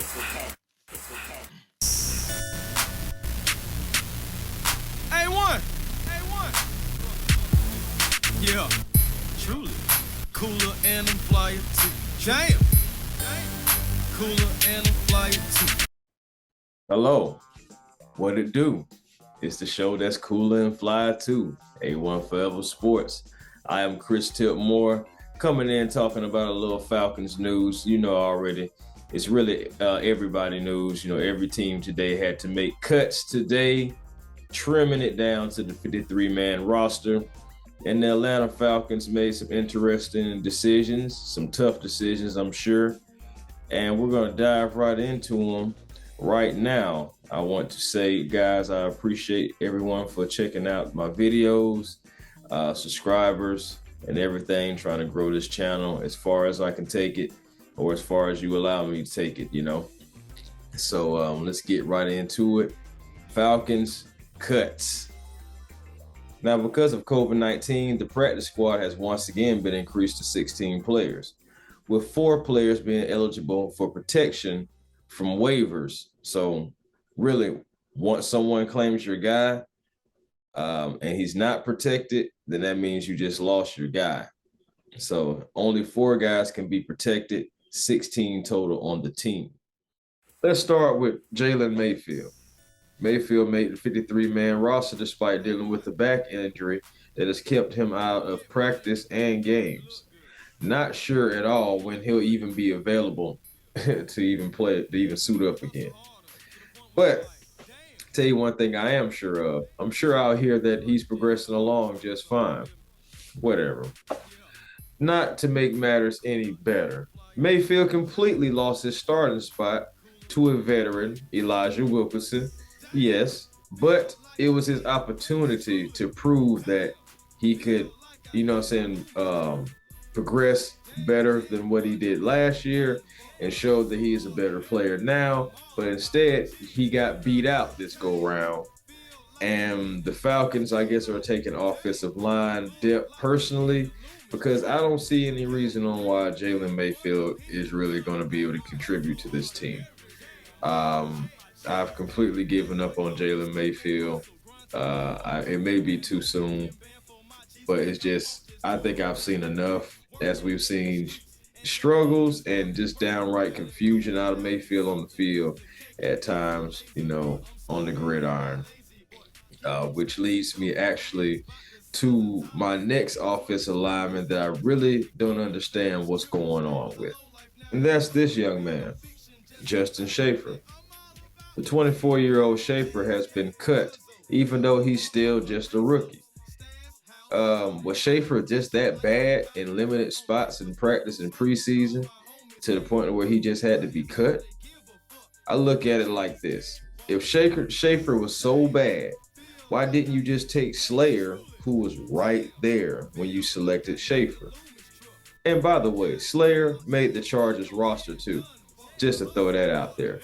A1. A1. Yeah, truly. Cooler and I'm flyer too. Damn. Cooler and I'm flyer too. Hello, what it do? It's the show that's cooler and fly too. A1 Forever Sports. I am Chris Tipmore, coming in talking about a little Falcons news. You know already, it's really everybody news. You know, every team today had to make cuts today, trimming it down to the 53-man roster. And the Atlanta Falcons made some interesting decisions, some tough decisions, I'm sure. And we're going to dive right into them right now. I want to say, guys, I appreciate everyone for checking out my videos, subscribers, and everything, trying to grow this channel as far as I can take it, or as far as you allow me to take it, you know. So let's get right into it. Falcons cuts. Now, because of COVID-19, the practice squad has once again been increased to 16 players, with 4 players being eligible for protection from waivers. So really, once someone claims your guy and he's not protected, then that means you just lost your guy. So only 4 guys can be protected, 16 total on the team. Let's start with Jalen Mayfield. Mayfield made the 53-man roster despite dealing with a back injury that has kept him out of practice and games. Not sure at all when he'll even be available to even play, to even suit up again. But tell you one thing I am sure of. I'm sure I'll hear that he's progressing along just fine. Whatever. Not to make matters any better, Mayfield completely lost his starting spot to a veteran, Elijah Wilkinson. Yes, but it was his opportunity to prove that he could, progress better than what he did last year and showed that he is a better player now. But instead, he got beat out this go round. And the Falcons, I guess, are taking offensive line depth personally, because I don't see any reason on why Jalen Mayfield is really going to be able to contribute to this team. I've completely given up on Jalen Mayfield. It may be too soon, but it's just, I think I've seen enough, as we've seen struggles and just downright confusion out of Mayfield on the field at times, on the gridiron, which leads me actually to my next offensive lineman that I really don't understand what's going on with. And that's this young man, Justin Shaffer. The 24-year-old Schaeffer has been cut, even though he's still just a rookie. Was Schaeffer just that bad in limited spots in practice and preseason to the point where he just had to be cut? I look at it like this. If Schaeffer was so bad, why didn't you just take Slayer, who was right there when you selected Schaeffer? And by the way, Slayer made the Chargers roster too, just to throw that out there.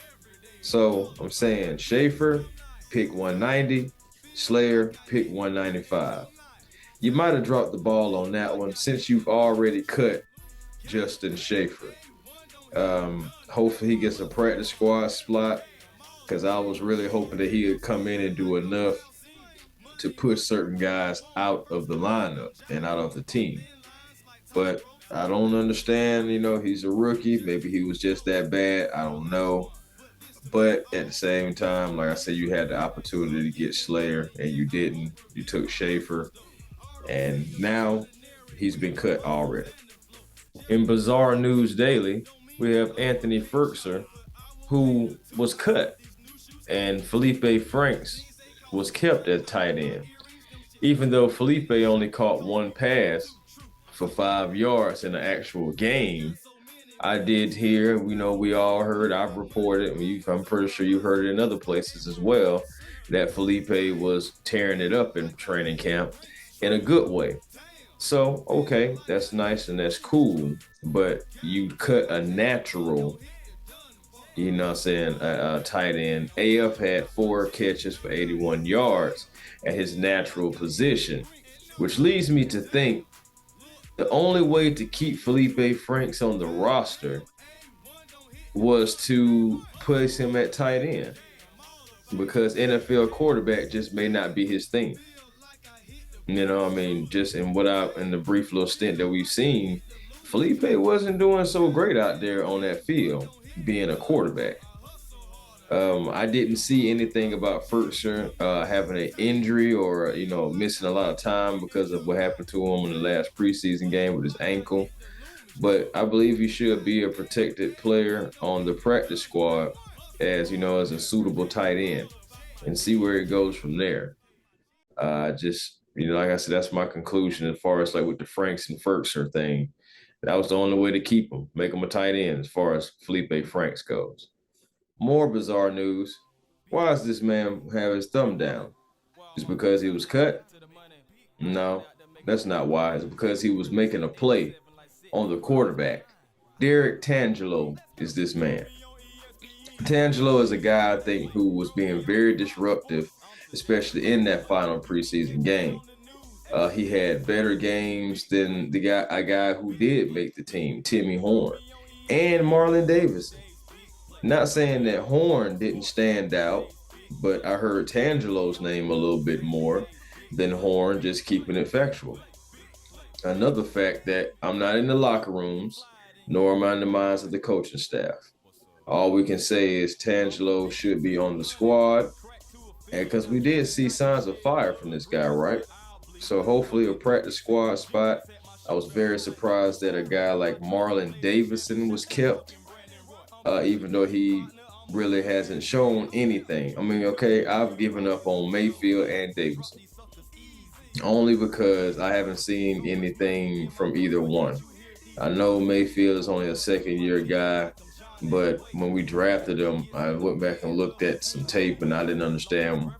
So I'm saying Schaeffer, pick 190, Slayer, pick 195. You might have dropped the ball on that one since you've already cut Justin Shaffer. Hopefully he gets a practice squad spot, because I was really hoping that he would come in and do enough to push certain guys out of the lineup and out of the team. But I don't understand, he's a rookie. Maybe he was just that bad. I don't know. But at the same time, like I said, you had the opportunity to get Slayer and you didn't. You took Schaeffer, and now he's been cut already. In Bizarre News Daily, we have Anthony Ferguson, who was cut, and Felipe Franks was kept at tight end. Even though Felipe only caught 1 pass for 5 yards in the actual game, I did hear, we all heard, I've reported, I'm pretty sure you heard it in other places as well, that Felipe was tearing it up in training camp in a good way. So, okay, that's nice and that's cool, but you cut a natural, a tight end. AF had 4 catches for 81 yards at his natural position, which leads me to think the only way to keep Felipe Franks on the roster was to place him at tight end because NFL quarterback just may not be his thing. You know, I mean, just in the brief little stint that we've seen, Felipe wasn't doing so great out there on that field being a quarterback. I didn't see anything about Ferguson having an injury or missing a lot of time because of what happened to him in the last preseason game with his ankle. But I believe he should be a protected player on the practice squad as a suitable tight end and see where it goes from there. Just like I said, that's my conclusion as far as like with the Franks and Ferguson thing. That was the only way to keep him, make him a tight end as far as Felipe Franks goes. More bizarre news. Why does this man have his thumb down? Just because he was cut? No, that's not why. It's because he was making a play on the quarterback. Derrickangelo is this man. Tangelo is a guy I think who was being very disruptive, especially in that final preseason game. He had better games than a guy who did make the team, Timmy Horn, and Marlon Davidson. Not saying that Horn didn't stand out, but I heard Tangelo's name a little bit more than Horn, just keeping it factual. Another fact that I'm not in the locker rooms, nor am I in the minds of the coaching staff. All we can say is Tangelo should be on the squad, and because we did see signs of fire from this guy, right? So hopefully a practice squad spot. I was very surprised that a guy like Marlon Davidson was kept, even though he really hasn't shown anything. I mean, okay, I've given up on Mayfield and Davidson only because I haven't seen anything from either one. I know Mayfield is only a second year guy, but when we drafted him, I went back and looked at some tape and I didn't understand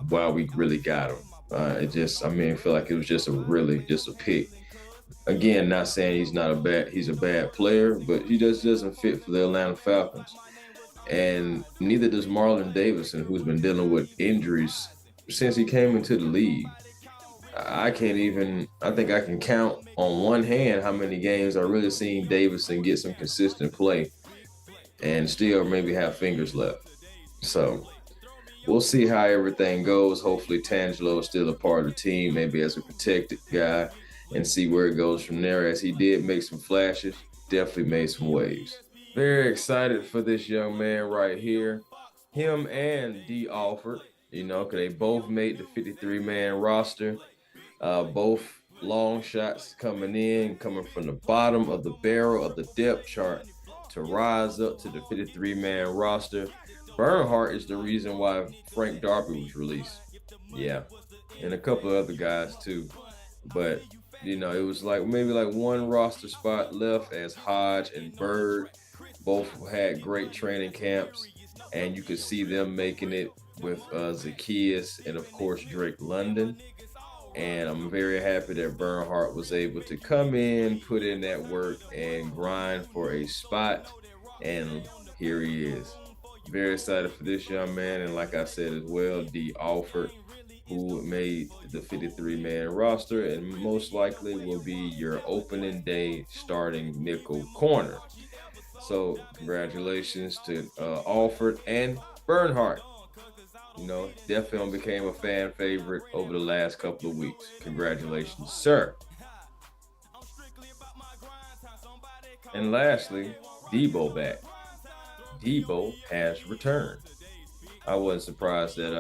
why we really got him. I feel like it was just a pick. Again, not saying he's a bad player, but he just doesn't fit for the Atlanta Falcons. And neither does Marlon Davidson, who's been dealing with injuries since he came into the league. I think I can count on one hand how many games I really seen Davidson get some consistent play and still maybe have fingers left. So we'll see how everything goes. Hopefully Tangelo is still a part of the team, maybe as a protected guy, and see where it goes from there. As he did make some flashes, definitely made some waves. Very excited for this young man right here. Him and D. Alford, because they both made the 53-man roster. Both long shots coming from the bottom of the barrel of the depth chart to rise up to the 53-man roster. Bernhardt is the reason why Frank Darby was released. Yeah, and a couple of other guys too. But it was like maybe like one roster spot left as Hodge and Bird both had great training camps, and you could see them making it with Zacchaeus and of course Drake London. And I'm very happy that Bernhardt was able to come in, put in that work, and grind for a spot. And here he is. Very excited for this young man. And like I said as well, D. Alford, who made the 53-man roster and most likely will be your opening day starting nickel corner. So congratulations to Alford and Bernhardt. Definitely became a fan favorite over the last couple of weeks. Congratulations, sir. And lastly, Deebo back. Deebo has returned. I wasn't surprised that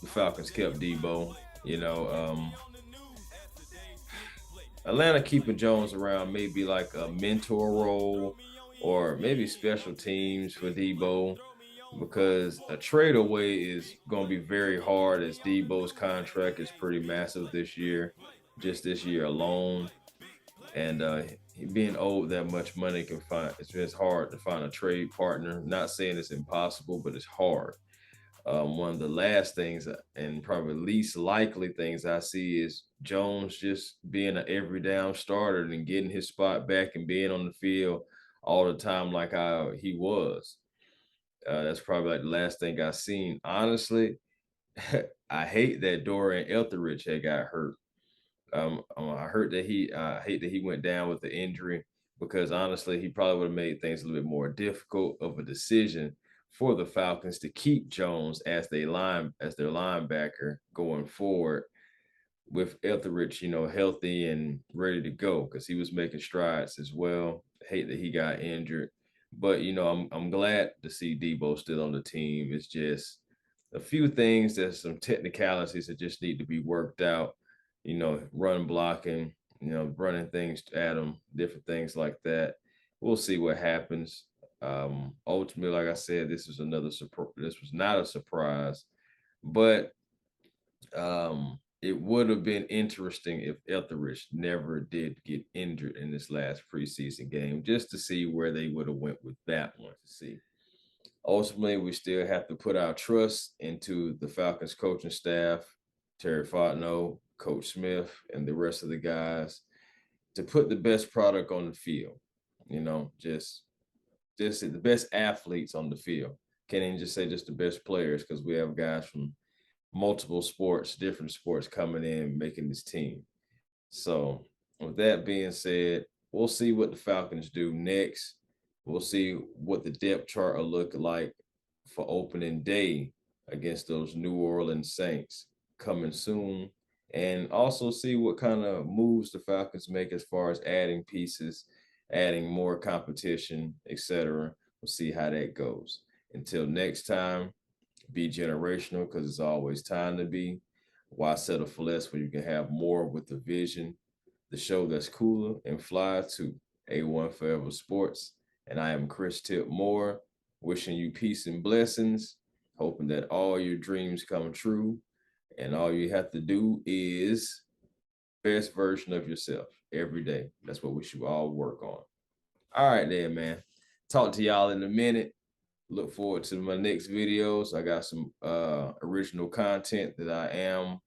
the Falcons kept Deebo. Atlanta keeping Jones around may be like a mentor role or maybe special teams for Deebo, because a trade away is going to be very hard as Deebo's contract is pretty massive this year, just this year alone. And being owed that much money it's just hard to find a trade partner. Not saying it's impossible, but it's hard. One of the last things and probably least likely things I see is Jones just being an every down starter and getting his spot back and being on the field all the time like how he was. That's probably like the last thing I've seen. Honestly, I hate that Dorian Etheridge had got hurt. I hate that he went down with the injury. because honestly, he probably would have made things a little bit more difficult of a decision for the Falcons to keep Jones as their linebacker going forward with Etheridge, healthy and ready to go because he was making strides as well. Hate that he got injured, but I'm glad to see Deebo still on the team. It's just a few things. There's some technicalities that just need to be worked out. Run blocking, running things at him, different things like that. We'll see what happens. Ultimately, like I said, this was another surprise. This was not a surprise, but it would have been interesting if Etheridge never did get injured in this last preseason game, just to see where they would have went with that one. To see. Ultimately, we still have to put our trust into the Falcons coaching staff, Terry Fontenot, Coach Smith, and the rest of the guys to put the best product on the field. Just the best athletes on the field. Can't even just say just the best players because we have guys from multiple sports, different sports coming in, making this team. So with that being said, we'll see what the Falcons do next. We'll see what the depth chart will look like for opening day against those New Orleans Saints coming soon. And also see what kind of moves the Falcons make as far as adding pieces, adding more competition, etc. We'll see how that goes. Until next time, be generational because it's always time to be. Why settle for less when you can have more with the vision? The show that's cooler and fly to A1 Forever Sports. And I am Chris Tip Moore, wishing you peace and blessings, hoping that all your dreams come true. And all you have to do is best version of yourself every day. That's what we should all work on. All right, then, man. Talk to y'all in a minute. Look forward to my next videos. I got some original content that I am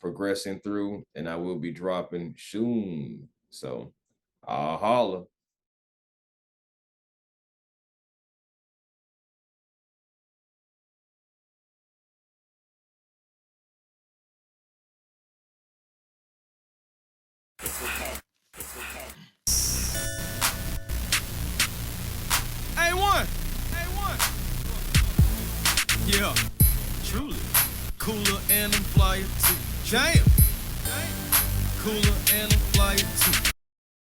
progressing through, and I will be dropping soon. So I'll holla. A1. A1. Yeah, truly. Cooler and I'm flyer too. Jam. Cooler and I'm flyer too.